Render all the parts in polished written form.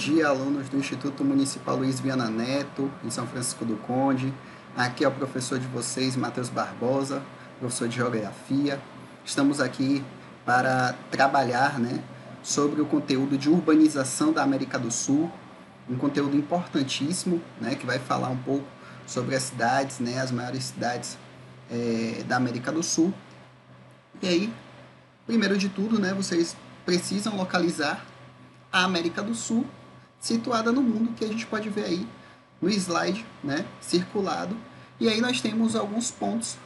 dia, alunos do Instituto Municipal Luiz Viana Neto, em São Francisco do Conde. Aqui é o professor de vocês, Matheus Barbosa, professor de Geografia. Estamos aqui para trabalhar, sobre o conteúdo de urbanização da América do Sul, um conteúdo importantíssimo, que vai falar um pouco sobre as cidades, as maiores cidades da América do Sul. E aí, primeiro de tudo, vocês precisam localizar a América do Sul, situada no mundo, que a gente pode ver aí no slide, circulado. E aí nós temos alguns pontos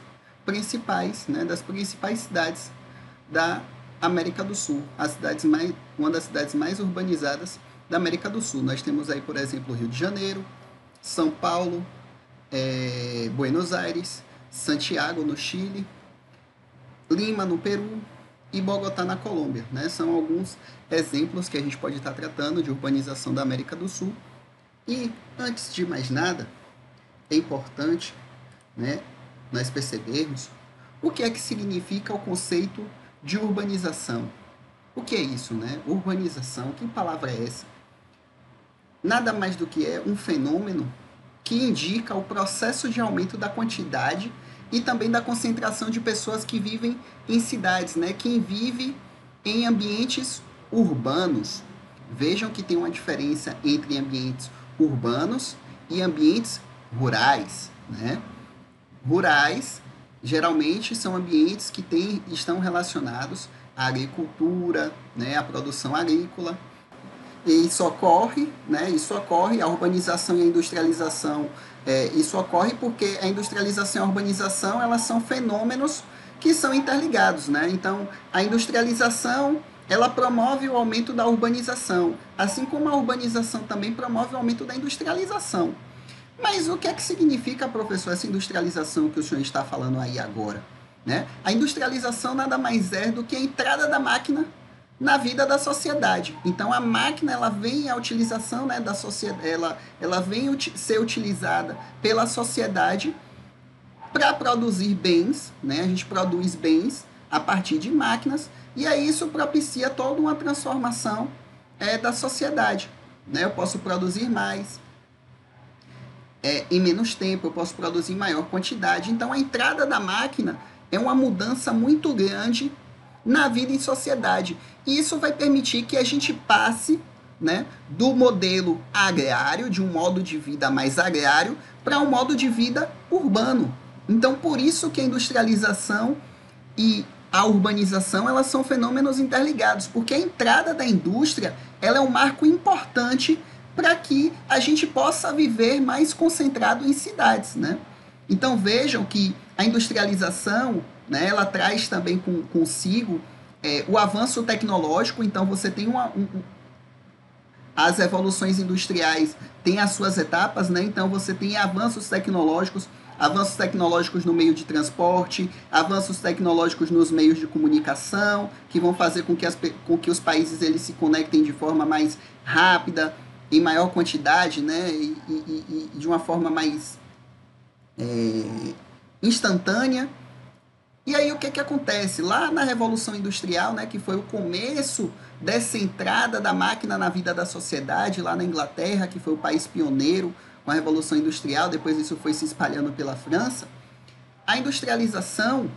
principais, das principais cidades da América do Sul, uma das cidades mais urbanizadas da América do Sul. Nós temos aí, por exemplo, Rio de Janeiro, São Paulo, Buenos Aires, Santiago, no Chile, Lima, no Peru, e Bogotá, na Colômbia. São alguns exemplos que a gente pode estar tratando de urbanização da América do Sul. E, antes de mais nada, é importante nós percebermos o que é que significa o conceito de urbanização. O que é isso? Urbanização, que palavra é essa? Nada mais do que é um fenômeno que indica o processo de aumento da quantidade e também da concentração de pessoas que vivem em cidades, quem vive em ambientes urbanos. Vejam que tem uma diferença entre ambientes urbanos e ambientes rurais. Rurais, geralmente, são ambientes que estão relacionados à agricultura, à produção agrícola. E isso ocorre, a urbanização e a industrialização, isso ocorre porque a industrialização e a urbanização, elas são fenômenos que são interligados, Então, a industrialização, ela promove o aumento da urbanização, assim como a urbanização também promove o aumento da industrialização. Mas o que é que significa, professor, essa industrialização que o senhor está falando aí agora? A industrialização nada mais é do que a entrada da máquina na vida da sociedade. Então, a máquina, ela vem à utilização da sociedade, ela vem ser utilizada pela sociedade para produzir bens, A gente produz bens a partir de máquinas, e aí isso propicia toda uma transformação da sociedade. Eu posso produzir mais, em menos tempo, eu posso produzir em maior quantidade. Então, a entrada da máquina é uma mudança muito grande na vida em sociedade. E isso vai permitir que a gente passe do modelo agrário, de um modo de vida mais agrário, para um modo de vida urbano. Então, por isso que a industrialização e a urbanização, elas são fenômenos interligados, porque a entrada da indústria, ela é um marco importante para que a gente possa viver mais concentrado em cidades, Então, vejam que a industrialização, ela traz também consigo o avanço tecnológico. Então, você tem as evoluções industriais têm as suas etapas, Então, você tem avanços tecnológicos no meio de transporte, avanços tecnológicos nos meios de comunicação, que vão fazer com que os países eles se conectem de forma mais rápida, em maior quantidade, e de uma forma mais instantânea. E aí o que acontece? Lá na Revolução Industrial, que foi o começo dessa entrada da máquina na vida da sociedade, lá na Inglaterra, que foi o país pioneiro com a Revolução Industrial, depois isso foi se espalhando pela França, a industrialização,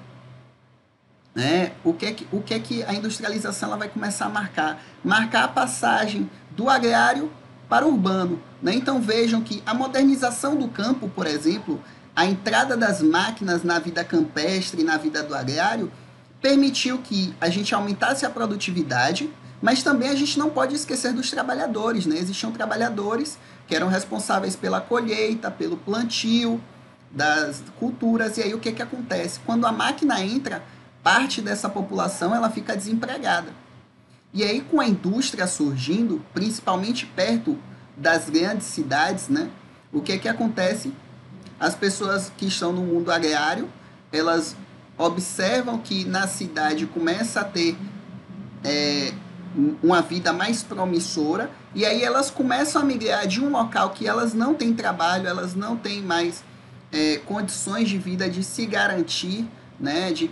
o que é que a industrialização ela vai começar a marcar? Marcar a passagem do agrário para o urbano. Então vejam que a modernização do campo, por exemplo, a entrada das máquinas na vida campestre e na vida do agrário permitiu que a gente aumentasse a produtividade, mas também a gente não pode esquecer dos trabalhadores. Existiam trabalhadores que eram responsáveis pela colheita, pelo plantio das culturas. E aí o que acontece? Quando a máquina entra, parte dessa população ela fica desempregada. E aí, com a indústria surgindo, principalmente perto das grandes cidades, o que acontece? As pessoas que estão no mundo agrário, elas observam que na cidade começa a ter uma vida mais promissora, e aí elas começam a migrar de um local que elas não têm trabalho, elas não têm mais condições de vida, de se garantir,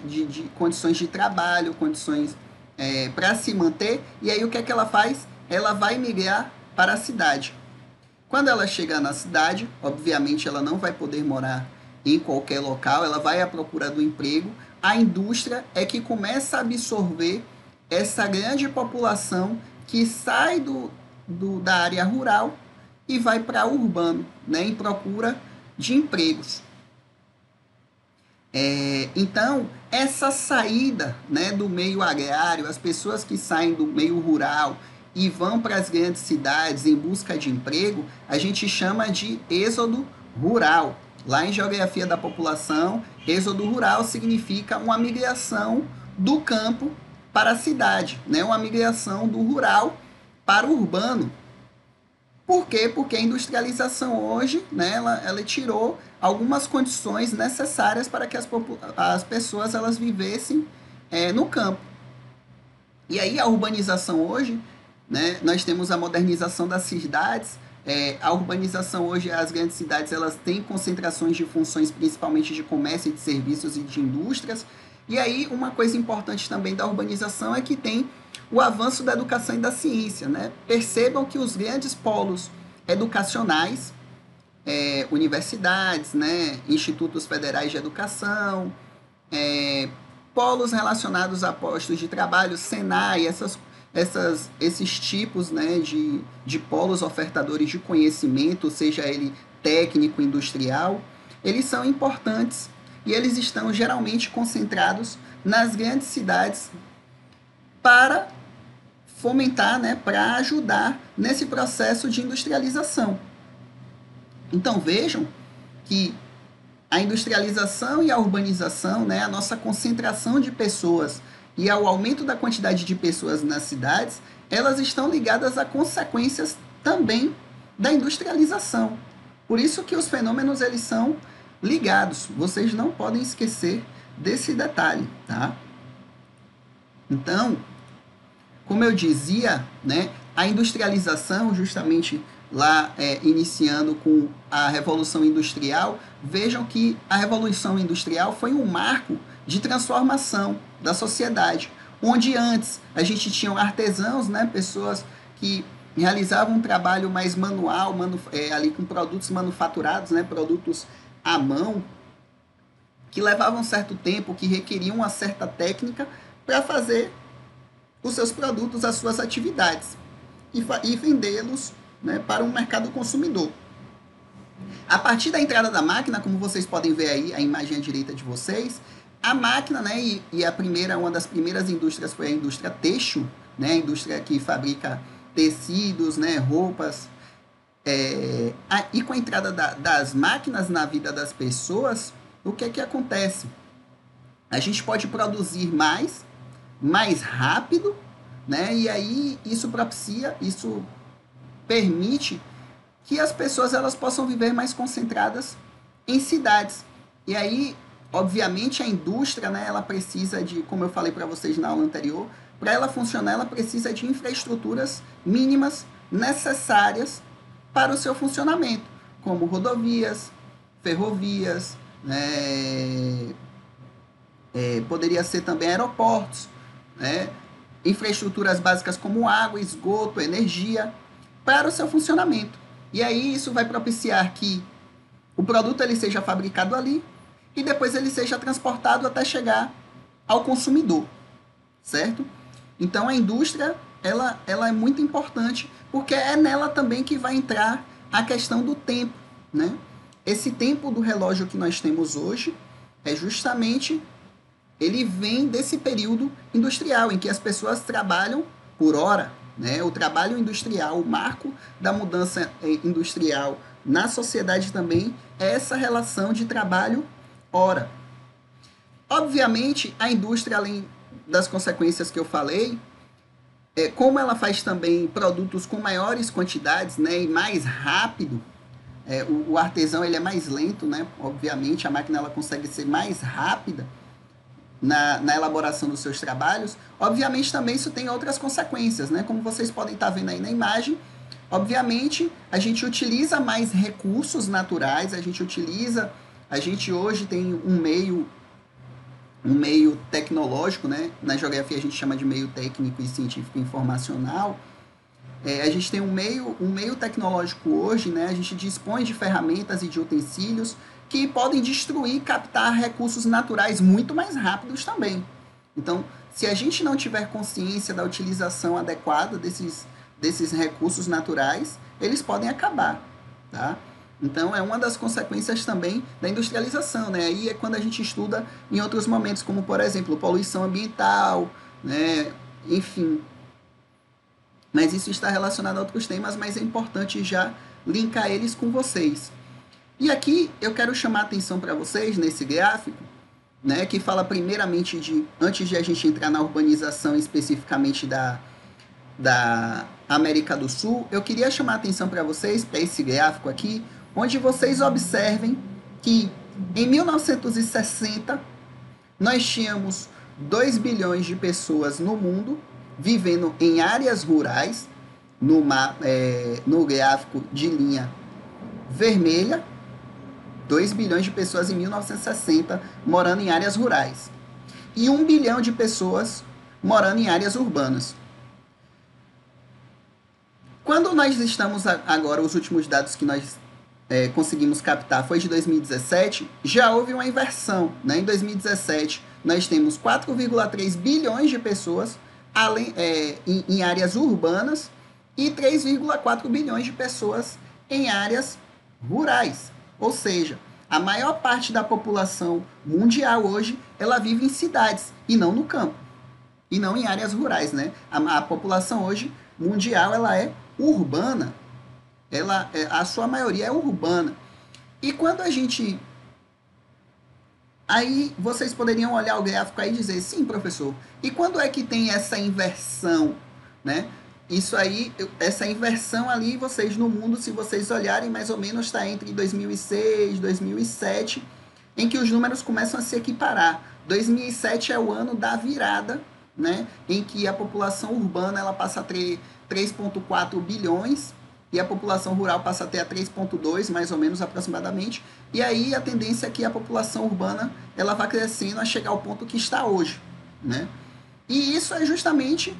de condições de trabalho, condições para se manter. E aí o que é que ela faz? Ela vai migrar para a cidade. Quando ela chega na cidade, obviamente ela não vai poder morar em qualquer local, ela vai à procura do emprego. A indústria é que começa a absorver essa grande população que sai da área rural e vai para urbano, né, em procura de empregos. Então, essa saída, né, do meio agrário, as pessoas que saem do meio rural e vão para as grandes cidades em busca de emprego, a gente chama de êxodo rural. Lá em Geografia da População, êxodo rural significa uma migração do campo para a cidade, né? Uma migração do rural para o urbano. Por quê? Porque a industrialização hoje, né, ela tirou algumas condições necessárias para que as pessoas elas vivessem no campo. E aí a urbanização hoje, né, nós temos a modernização das cidades. A urbanização hoje, as grandes cidades, elas têm concentrações de funções, principalmente de comércio, de serviços e de indústrias. E aí, uma coisa importante também da urbanização é que tem o avanço da educação e da ciência, né? Percebam que os grandes polos educacionais, universidades, né, institutos federais de educação, polos relacionados a postos de trabalho, Senai, esses tipos, né, de polos ofertadores de conhecimento, seja ele técnico, industrial, eles são importantes e eles estão geralmente concentrados nas grandes cidades para fomentar, né, para ajudar nesse processo de industrialização. Então vejam que a industrialização e a urbanização, né, a nossa concentração de pessoas e ao aumento da quantidade de pessoas nas cidades, elas estão ligadas a consequências também da industrialização. Por isso que os fenômenos eles são ligados. Vocês não podem esquecer desse detalhe, tá? Então, como eu dizia, né, a industrialização, justamente lá iniciando com a Revolução Industrial, vejam que a Revolução Industrial foi um marco de transformação da sociedade, onde antes a gente tinha artesãos, né, pessoas que realizavam um trabalho mais manual, ali com produtos manufaturados, né, produtos à mão, que levavam um certo tempo, que requeriam uma certa técnica para fazer os seus produtos, as suas atividades, e vendê-los, né, para um mercado consumidor. A partir da entrada da máquina, como vocês podem ver aí, a imagem à direita de vocês, a máquina, né, uma das primeiras indústrias foi a indústria têxtil, né, a indústria que fabrica tecidos, né, roupas. E com a entrada das máquinas na vida das pessoas, o que acontece? A gente pode produzir mais rápido, né, e aí isso permite que as pessoas elas possam viver mais concentradas em cidades. E aí, obviamente, a indústria, né, ela precisa de, como eu falei para vocês na aula anterior, para ela funcionar, ela precisa de infraestruturas mínimas necessárias para o seu funcionamento, como rodovias, ferrovias, poderia ser também aeroportos, né, infraestruturas básicas como água, esgoto, energia, para o seu funcionamento. E aí isso vai propiciar que o produto ele seja fabricado ali e depois ele seja transportado até chegar ao consumidor, certo? Então a indústria ela é muito importante porque é nela também que vai entrar a questão do tempo, né? Esse tempo do relógio que nós temos hoje justamente ele vem desse período industrial em que as pessoas trabalham por hora, né? O trabalho industrial, o marco da mudança industrial na sociedade também é essa relação de trabalho-hora. Obviamente, a indústria, além das consequências que eu falei, como ela faz também produtos com maiores quantidades, né, e mais rápido, o artesão ele é mais lento, né? Obviamente, a máquina ela consegue ser mais rápida na elaboração dos seus trabalhos. Obviamente também isso tem outras consequências, né? Como vocês podem estar vendo aí na imagem, obviamente a gente utiliza mais recursos naturais, a gente hoje tem um meio tecnológico, né? Na geografia a gente chama de meio técnico e científico informacional, A gente tem um meio tecnológico hoje, né? A gente dispõe de ferramentas e de utensílios que podem destruir e captar recursos naturais muito mais rápidos também. Então, se a gente não tiver consciência da utilização adequada desses recursos naturais, eles podem acabar, tá? Então, é uma das consequências também da industrialização, né? Aí é quando a gente estuda em outros momentos, como, por exemplo, poluição ambiental, né? Enfim. Mas isso está relacionado a outros temas, mas é importante já linkar eles com vocês. E aqui eu quero chamar a atenção para vocês, nesse gráfico, né, que fala primeiramente antes de a gente entrar na urbanização especificamente da América do Sul, eu queria chamar a atenção para vocês, para esse gráfico aqui, onde vocês observem que em 1960 nós tínhamos 2 bilhões de pessoas no mundo vivendo em áreas rurais, no gráfico de linha vermelha, 2 bilhões de pessoas em 1960 morando em áreas rurais. E 1 bilhão de pessoas morando em áreas urbanas. Quando nós estamos agora, os últimos dados que nós conseguimos captar foi de 2017, já houve uma inversão, né? Em 2017, nós temos 4,3 bilhões de pessoas em áreas urbanas e 3,4 bilhões de pessoas em áreas rurais. Ou seja, a maior parte da população mundial hoje, ela vive em cidades e não no campo. E não em áreas rurais, né? A população hoje mundial, ela é urbana. A sua maioria é urbana. E quando a gente... Aí vocês poderiam olhar o gráfico aí e dizer, sim, professor, e quando é que tem essa inversão, né? Isso aí, essa inversão ali, vocês no mundo, se vocês olharem, mais ou menos está entre 2006 e 2007, em que os números começam a se equiparar. 2007 é o ano da virada, né? Em que a população urbana ela passa a ter 3,4 bilhões, e a população rural passa a ter a 3,2, mais ou menos, aproximadamente. E aí a tendência é que a população urbana ela vai crescendo a chegar ao ponto que está hoje, né? E isso é justamente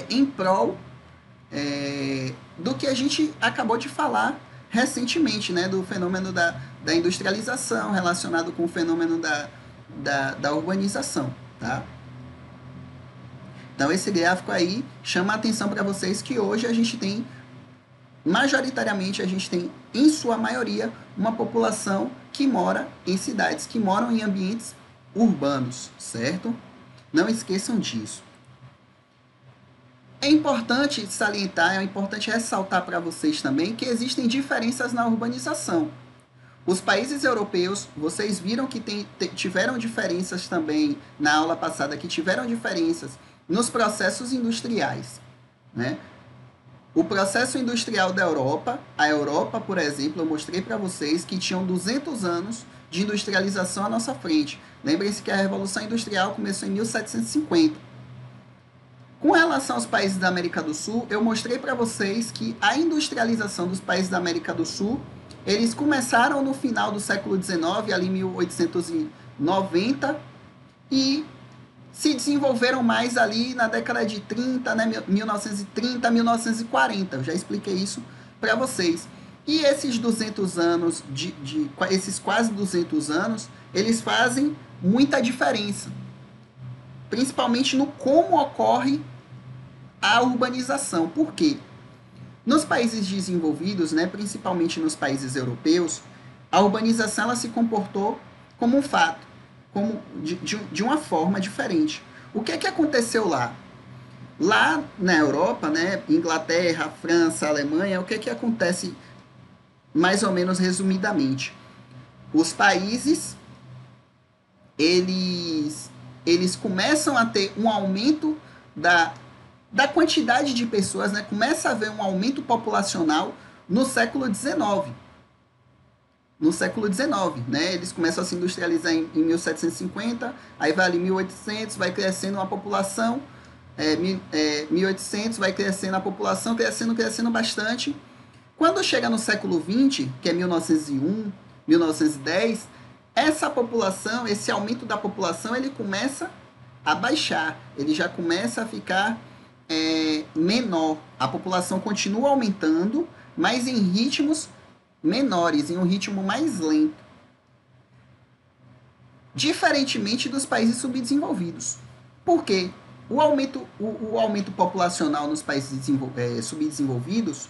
em prol do que a gente acabou de falar recentemente, né? Do fenômeno da industrialização relacionado com o fenômeno da urbanização, tá? Então, esse gráfico aí chama a atenção para vocês que hoje a gente tem, majoritariamente, a gente tem, em sua maioria, uma população que mora em cidades, que moram em ambientes urbanos, certo? Não esqueçam disso. É importante salientar, é importante ressaltar para vocês também que existem diferenças na urbanização. Os países europeus, vocês viram que tiveram diferenças também na aula passada, que tiveram diferenças nos processos industriais, né? O processo industrial da Europa, a Europa, por exemplo, eu mostrei para vocês que tinham 200 anos de industrialização à nossa frente. Lembrem-se que a Revolução Industrial começou em 1750. Com relação aos países da América do Sul, eu mostrei para vocês que a industrialização dos países da América do Sul, eles começaram no final do século XIX, ali em 1890, e se desenvolveram mais ali na década de 30, né, 1930, 1940. Eu já expliquei isso para vocês. E esses 200 anos, esses quase 200 anos, eles fazem muita diferença. Principalmente no como ocorre a urbanização. Por quê? Nos países desenvolvidos, né, principalmente nos países europeus, a urbanização ela se comportou como um fato, de uma forma diferente. O que aconteceu lá? Lá na Europa, né, Inglaterra, França, Alemanha, o que acontece mais ou menos resumidamente? Os países, eles começam a ter um aumento da quantidade de pessoas, né? Começa a haver um aumento populacional no século XIX. No século XIX, né? Eles começam a se industrializar em 1750, aí vai ali 1800, vai crescendo a população, 1800 vai crescendo a população, crescendo bastante. Quando chega no século XX, que é 1901, 1910, essa população, esse aumento da população, ele começa a baixar, ele já começa a ficar menor. A população continua aumentando, mas em ritmos menores, em um ritmo mais lento. Diferentemente dos países subdesenvolvidos. Por quê? O aumento populacional nos países subdesenvolvidos,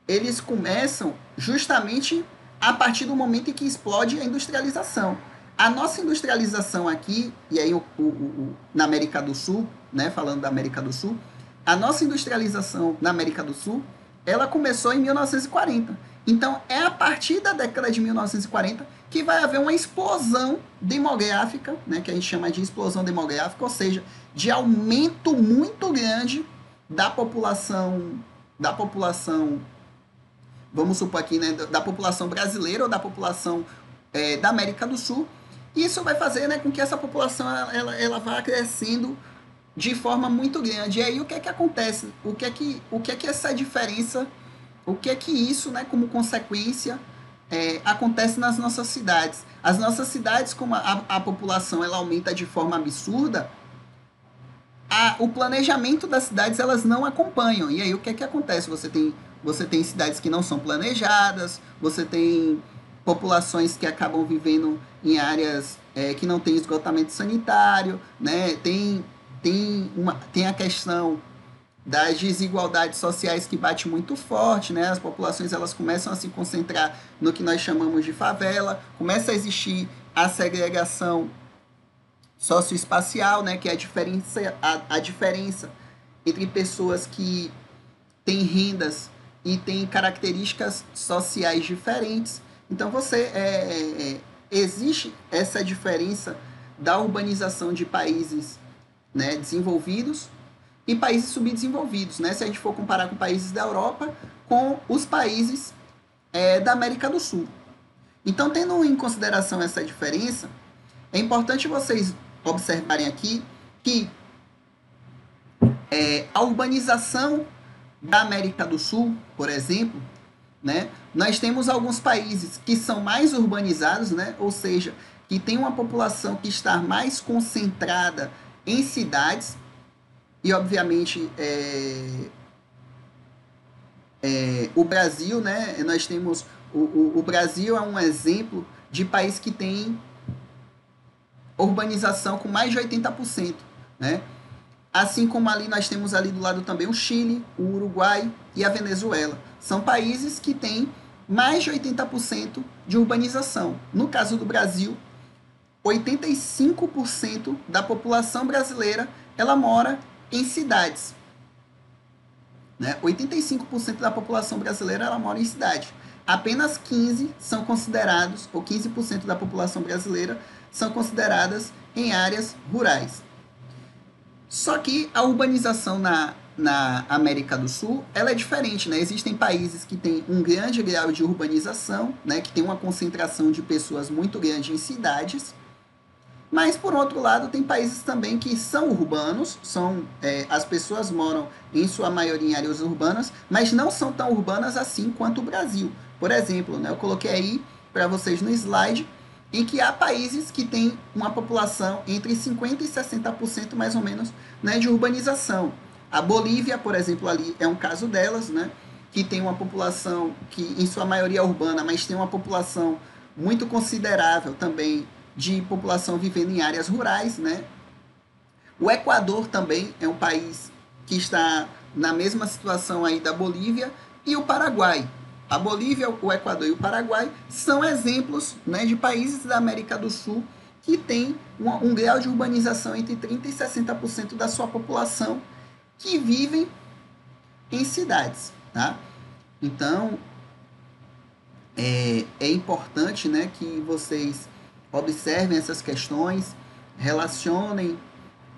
eles começam justamente a partir do momento em que explode a industrialização. A nossa industrialização aqui, e aí na América do Sul, né, falando da América do Sul, a nossa industrialização na América do Sul, ela começou em 1940. Então, é a partir da década de 1940 que vai haver uma explosão demográfica, né, que a gente chama de explosão demográfica, ou seja, de aumento muito grande da população, vamos supor aqui, né, da população brasileira ou da população da América do Sul. Isso vai fazer, né, com que essa população ela vá crescendo de forma muito grande. E aí o que é que acontece? O que é que essa diferença, o que é que isso, né, como consequência, acontece nas nossas cidades? As nossas cidades, como a população ela aumenta de forma absurda, o planejamento das cidades elas não acompanham. E aí o que é que acontece? Você tem cidades que não são planejadas, você tem populações que acabam vivendo em áreas que não tem esgotamento sanitário, né? Tem a questão das desigualdades sociais que bate muito forte, né? As populações elas começam a se concentrar no que nós chamamos de favela, começa a existir a segregação socioespacial, né? Que é a diferença entre pessoas que têm rendas e têm características sociais diferentes. Então existe essa diferença da urbanização de países, né, desenvolvidos e países subdesenvolvidos, né? Se a gente for comparar com países da Europa com os países da América do Sul. Então, tendo em consideração essa diferença, é importante vocês observarem aqui que a urbanização da América do Sul, por exemplo, né, nós temos alguns países que são mais urbanizados, né, ou seja, que tem uma população que está mais concentrada em cidades, e obviamente o Brasil, né, nós temos o Brasil é um exemplo de país que tem urbanização com mais de 80%, né? Assim como ali nós temos ali do lado também o Chile, o Uruguai e a Venezuela. São países que têm mais de 80% de urbanização. No caso do Brasil, 85% da população brasileira ela mora em cidades. Né? 85% da população brasileira ela mora em cidade. Apenas 15% são considerados, ou 15% da população brasileira são consideradas em áreas rurais. Só que a urbanização na América do Sul ela é diferente, né? Existem países que têm um grande grau de urbanização, né? Que tem uma concentração de pessoas muito grande em cidades, mas por outro lado tem países também que são urbanos, as pessoas moram em sua maioria em áreas urbanas, mas não são tão urbanas assim quanto o Brasil. Por exemplo, né? Eu coloquei aí para vocês no slide em que há países que têm uma população entre 50% e 60% mais ou menos, né, de urbanização. A Bolívia, por exemplo, ali é um caso delas, né, que tem uma população que em sua maioria é urbana, mas tem uma população muito considerável também de população vivendo em áreas rurais, né. O Equador também é um país que está na mesma situação aí da Bolívia, e o Paraguai. A Bolívia, o Equador e o Paraguai são exemplos, né, de países da América do Sul que têm um grau de urbanização entre 30% e 60% da sua população que vivem em cidades. Tá? Então, é importante, né, que vocês observem essas questões, relacionem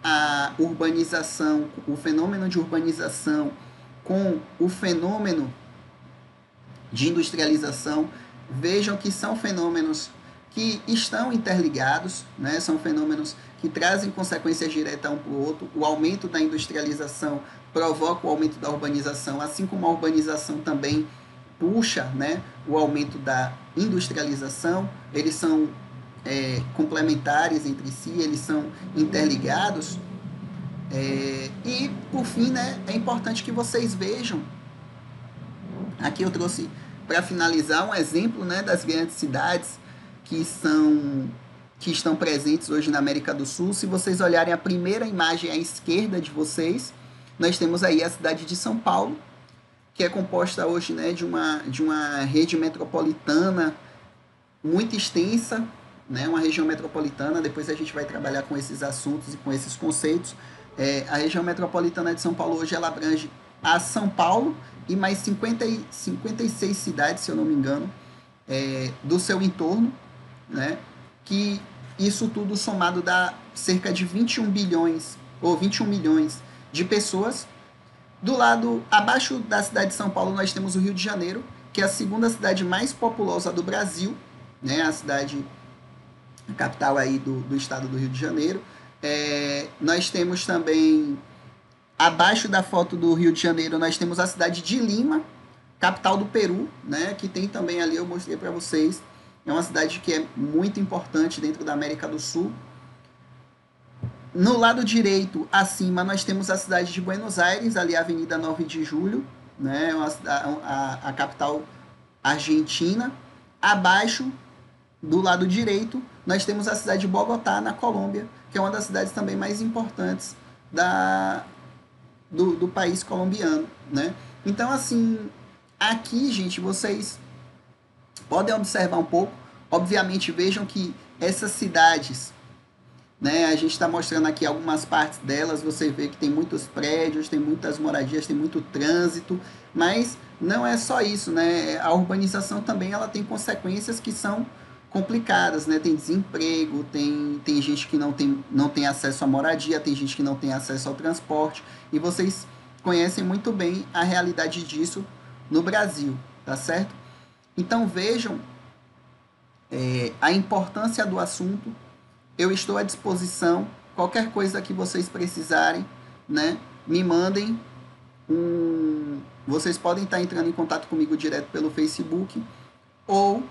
a urbanização, o fenômeno de urbanização com o fenômeno de industrialização. Vejam que são fenômenos que estão interligados, né? São fenômenos que trazem consequências diretas um para o outro. O aumento da industrialização provoca o aumento da urbanização, assim como a urbanização também puxa, né, o aumento da industrialização. Eles são complementares entre si, eles são interligados. E, por fim, né, é importante que vocês vejam, aqui eu trouxe para finalizar um exemplo, né, das grandes cidades que estão presentes hoje na América do Sul. Se vocês olharem a primeira imagem à esquerda de vocês, nós temos aí a cidade de São Paulo, que é composta hoje, né, de uma rede metropolitana muito extensa, né, uma região metropolitana. Depois a gente vai trabalhar com esses assuntos e com esses conceitos. A região metropolitana de São Paulo hoje ela abrange a São Paulo e mais 56 cidades, se eu não me engano, do seu entorno, né, que isso tudo somado dá cerca de 21 bilhões ou 21 milhões de pessoas. Do lado abaixo da cidade de São Paulo nós temos o Rio de Janeiro, que é a segunda cidade mais populosa do Brasil, né, a capital aí do estado do Rio de Janeiro. Nós temos também, abaixo da foto do Rio de Janeiro, nós temos a cidade de Lima, capital do Peru, né, que tem também ali, eu mostrei para vocês, é uma cidade que é muito importante dentro da América do Sul. No lado direito, acima, nós temos a cidade de Buenos Aires, ali a Avenida 9 de Julho, né, a capital argentina. Abaixo, do lado direito, nós temos a cidade de Bogotá, na Colômbia, que é uma das cidades também mais importantes do país colombiano, né? Então, assim, aqui, gente, vocês podem observar um pouco. Obviamente, vejam que essas cidades, né, a gente está mostrando aqui algumas partes delas. Você vê que tem muitos prédios, tem muitas moradias, tem muito trânsito, mas não é só isso, né? A urbanização também ela tem consequências que são complicadas, né? Tem desemprego, tem gente que não tem acesso à moradia, tem gente que não tem acesso ao transporte, e vocês conhecem muito bem a realidade disso no Brasil, tá certo? Então vejam a importância do assunto. Eu estou à disposição. Qualquer coisa que vocês precisarem, né, me mandem. Vocês podem estar entrando em contato comigo direto pelo Facebook ou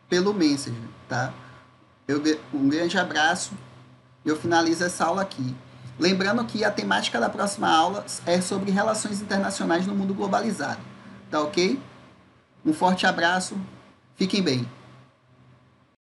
pelo Messenger, tá? Um grande abraço. Eu finalizo essa aula aqui. Lembrando que a temática da próxima aula é sobre relações internacionais no mundo globalizado. Tá ok? Um forte abraço. Fiquem bem.